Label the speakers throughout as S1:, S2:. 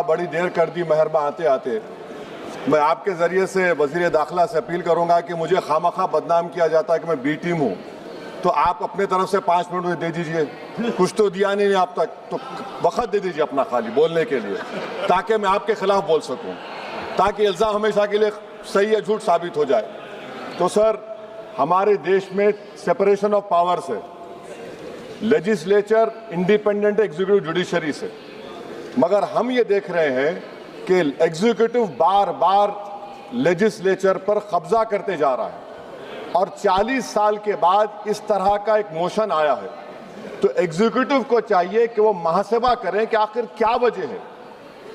S1: साहब बड़ी देर कर दी मेहरबा आते आते। मैं आपके ज़रिए से वज़ीर दाखिला से अपील करूंगा कि मुझे खामखा बदनाम किया जाता है कि मैं बी टीम हूँ, तो आप अपने तरफ से 5 मिनट मुझे दे दीजिए। कुछ तो दिया नहीं आप तक, तो वक्त दे दीजिए अपना खाली बोलने के लिए, ताकि मैं आपके खिलाफ बोल सकूं, ताकि इल्ज़ाम हमेशा के लिए सही या झूठ साबित हो जाए। तो सर, हमारे देश में सेपरेशन ऑफ पावर्स है, लेजिस्लेचर इंडिपेंडेंट एग्जीक्यूटिव जुडिशरी से, मगर हम ये देख रहे हैं कि एग्जीक्यूटिव बार बार लेजिस्लेचर पर कब्जा करते जा रहा है और 40 साल के बाद इस तरह का एक मोशन आया है। तो एग्जीक्यूटिव को चाहिए कि वो मुहासबा करें कि आखिर क्या वजह है।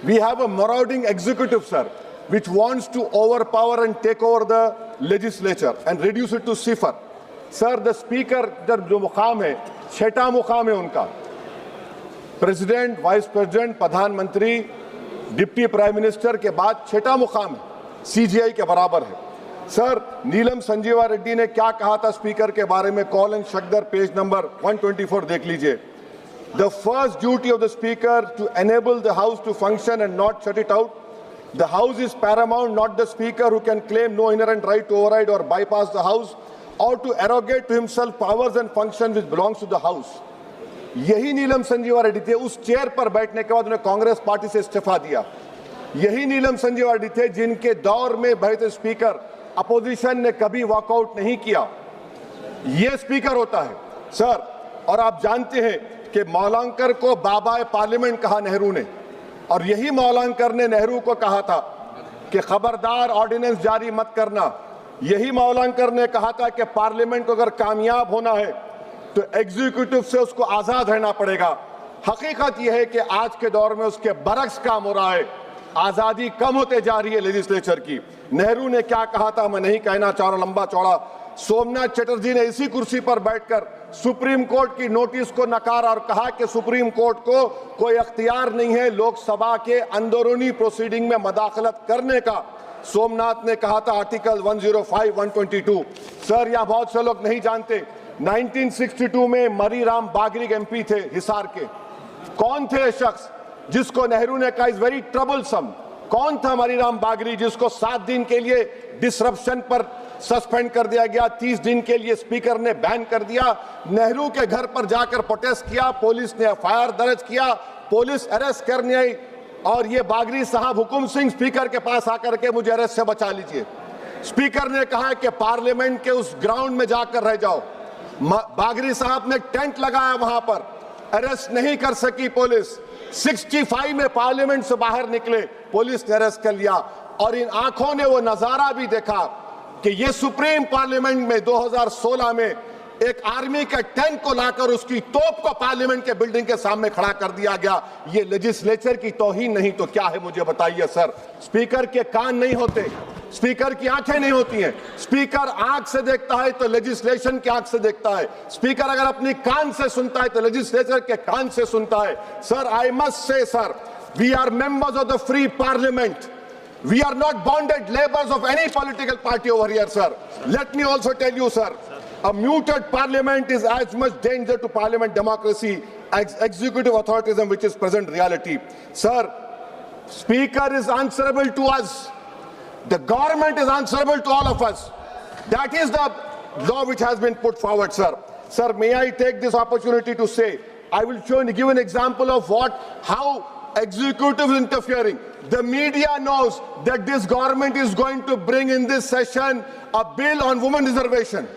S1: We have a marauding executive sir which wants to overpower and take over the legislature and reduce it to cipher. Sir, the speaker जो मुकाम है, 6वां मुकाम है उनका, प्रेसिडेंट, वाइस प्रेसिडेंट, प्रधानमंत्री, डिप्टी प्राइम मिनिस्टर के बाद 6वां मुकाम है, CGI के बराबर है। सर, नीलम संजीवा रेड्डी ने क्या कहा था स्पीकर के बारे में, Kaul and Shakdher page number 124 देख लीजिए। The first duty of the speaker to enable the house to function and not shut it out. The house is paramount, not the speaker who can claim no inherent right to override or bypass the house or to arrogate to himself powers and functions which belongs to the house। यही नीलम संजीवा रेड्डी थे, उस chair पर बैठने के बाद उन्होंने Congress party से इस्तीफा दिया। यही नीलम संजीवा रेड्डी थे जिनके दौर में बेहतर स्पीकर अपोजिशन ने कभी वॉकआउट नहीं किया। ये स्पीकर होता है सर। और आप जानते हैं कि मौलांकर को बाबा पार्लियामेंट कहा नेहरू ने, और यही मौलांकर ने नेहरू को कहा था कि खबरदार ऑर्डिनेंस जारी मत करना। यही मौलांकर ने कहा था कि पार्लियामेंट को अगर कामयाब होना है तो एग्जीक्यूटिव से उसको आजाद रहना पड़ेगा। हकीकत यह है कि आज के दौर में उसके बरक्स काम हो रहा है, आजादी कम होते जा रही है लेजिस्लेचर की। नेहरू ने क्या कहा था मैं नहीं कहना चाह रहा लंबा चौड़ा। सोमनाथ चटर्जी ने इसी कुर्सी पर बैठकर सुप्रीम कोर्ट की नोटिस को नकारा और कहा कि सुप्रीम कोर्ट को कोई अख्तियार नहीं है लोकसभा के अंदरूनी प्रोसीडिंग में मदाखलत करने का। सोमनाथ ने कहा था आर्टिकल 105, 122। सर, यहां बहुत से लोग नहीं जानते, 1962 में मरी राम बागरी MP थे हिसार के। कौन थे शख्स जिसको नेहरू ने कहा इज वेरी ट्रबलसम? कौन था मरी राम बागरी जिसको 7 दिन के लिए डिसरप्शन पर सस्पेंड कर दिया गया, 30 दिन के लिए स्पीकर ने बैन कर दिया। नेहरू के घर पर जाकर प्रोटेस्ट किया, पुलिस ने FIR दर्ज किया, पुलिस अरेस्ट करने आई और ये बागरी साहब हुकुम सिंह स्पीकर के पास आकर के मुझे अरेस्ट से बचा लीजिए। स्पीकर ने कहा कि पार्लियामेंट के उस ग्राउंड में जाकर रह जाओ। बागरी साहब ने टेंट लगाया वहां पर, अरेस्ट नहीं कर सकी पुलिस। 65 में पार्लियामेंट से बाहर निकले, पुलिस ने अरेस्ट कर लिया। और इन आंखों ने वो नजारा भी देखा कि ये सुप्रीम पार्लियामेंट में 2016 में एक आर्मी के टैंक को लाकर उसकी तोप को पार्लियामेंट के बिल्डिंग के सामने खड़ा कर दिया गया। ये लेजिस्लेचर की तौहीन नहीं तो क्या है मुझे बताइए सर। स्पीकर के कान नहीं होते, स्पीकर की आंखें नहीं होती हैं। स्पीकर आंख से देखता है तो लेजिस्लेशन की आंख से देखता है। स्पीकर अगर अपनी कान से सुनता है तो लेजिस्लेचर के कान से सुनता है। Sir, I must say sir, we are members of the free parliament. We are not bonded laborers of any political party over here, sir. Let me also tell you, sir, a muted parliament is as much danger to parliament democracy as executive authoritarianism, which is present reality. Sir, Speaker is answerable to us. The government is answerable to all of us. That is the law which has been put forward, sir. Sir, may I take this opportunity to say, I will give an example of how executive is interfering. The media knows that this government is going to bring in this session a bill on women reservation.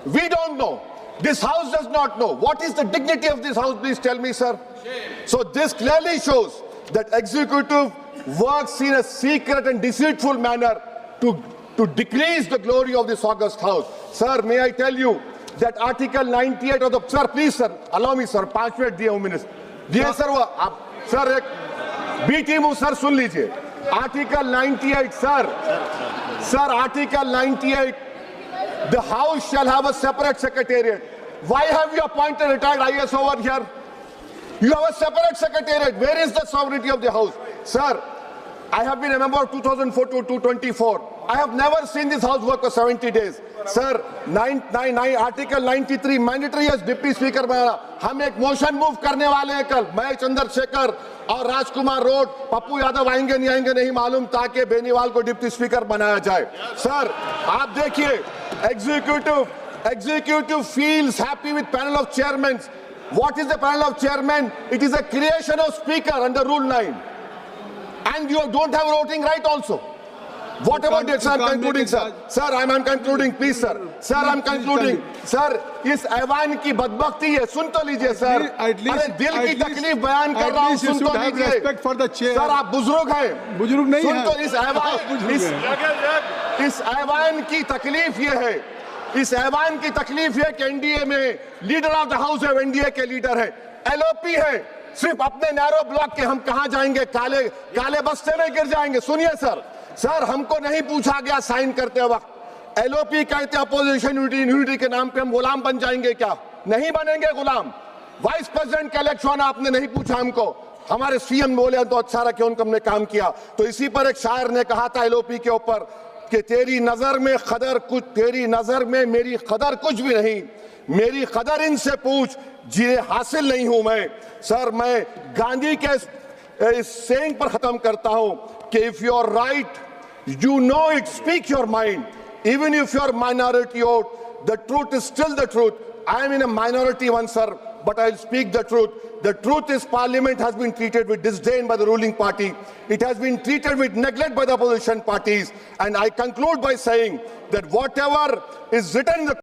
S1: We don't know. This house does not know. What is the dignity of this house? Please tell me, sir. So this clearly shows that executive works in a secret and deceitful manner to decrease the glory of this august house. Sir, may I tell you that Article 98 of the... Sir, please, sir, allow me, sir. 5 minute दिए हूँ minister. दिए sir, वो आप sir एक B team हूँ sir, सुन लीजिए। Article 98 sir article 98, the house shall have a separate secretariat. Why have you appointed retired IAS over here? You have a separate secretariat. Where is the sovereignty of the house? Sir, I have been a member of 2004 to 2024. I have never seen this house work for 70 days. Sir article 93 mandatory as deputy speaker बनाना। हम एक motion move करने वाले हैं कल, मैं चंद्रशेखर और राजकुमार road, Pappu Yadav आएंगे नहीं मालूम, ताकि बेनीवाल को डिप्टी स्पीकर बनाया जाए। सर आप देखिए, executive feels happy with panel of chairmen. What is the panel of chairmen? It is a creation of speaker under rule 9, and you don't have voting right also. What about this? I'm concluding, sir. Sir, I'm concluding, please, sir. Sir, I'm concluding. Sir, इस ऐवान की बदबख्ती है, सुन तो लीजिए sir. अरे दिल की तकलीफ बयान कर रहा हूँ, सुन तो लीजिए। सर आप बुजुर्ग हैं, बुजुर्ग नहीं हैं। सुन तो इस ऐवान की तकलीफ ये है, इस ऐवान की तकलीफ है कि एनडीए में leader of the house of NDA के लीडर है, एलओपी है। सिर्फ अपने नैरो ब्लॉक के हम कहां जाएंगे, काले बस्ते में गिर जाएंगे। सुनिए सर, हमको नहीं पूछा गया साइन करते वक्त। एलओपी कहते हैं अपोजिशन यूनिटी के नाम पे हम गुलाम बन जाएंगे क्या? नहीं बनेंगे गुलाम। वाइस प्रेसिडेंट का इलेक्शन आपने नहीं पूछा हमको, हमारे सीएम बोले तो अच्छा रखे, उनको हमने काम किया। तो इसी पर एक शायर ने कहा था एलओपी के ऊपर कि तेरी नजर में मेरी कदर कुछ भी नहीं, मेरी कदर इनसे पूछ जिन्हें हासिल नहीं हूं मैं। सर मैं गांधी के इस सेइंग पर खत्म करता हूं कि if you are right you know it, speak your mind, even if you are minority vote, the truth is still the truth. I am in a minority one, sir, but I'll speak the truth. The truth is parliament has been treated with disdain by the ruling party. It has been treated with neglect by the opposition parties. And I conclude by saying that whatever is written in the